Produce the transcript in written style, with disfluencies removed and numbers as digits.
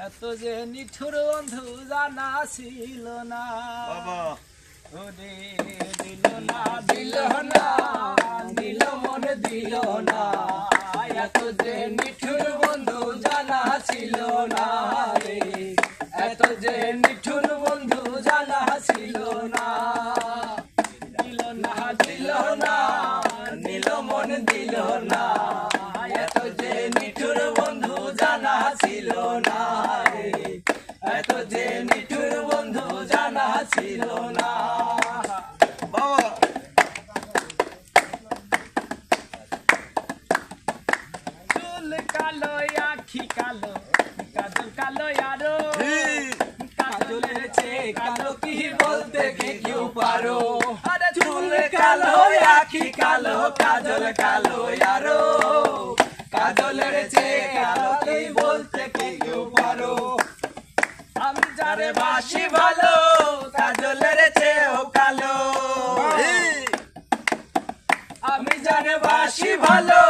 এত যে নিঠুর বন্ধু জানা ছিল না ওরে দিল না দিল না দিল মন দিল না এত যে নিঠুর বন্ধু জানা ছিল না রে এত যে নিঠুর বন্ধু জানা ছিল না দিল না দিল না দিল মন দিল না এত যে নিঠুর বন্ধু জানা ছিল না রে এত যে নিঠুর বন্ধু জানা ছিল না চুল কালো আখি কালো কাজল কালো আরো কাজলের চেয়ে কালো কি বলতে কেউ পারো আরে চুল কালো আখি কালো কাজল কালো আরো কাজলের চেয়ে কালো কি বলতে কেউ পারো আমি যারে বাসি ভালো কাজলের চেয়েও কালো আমি যারে বাসি ভালো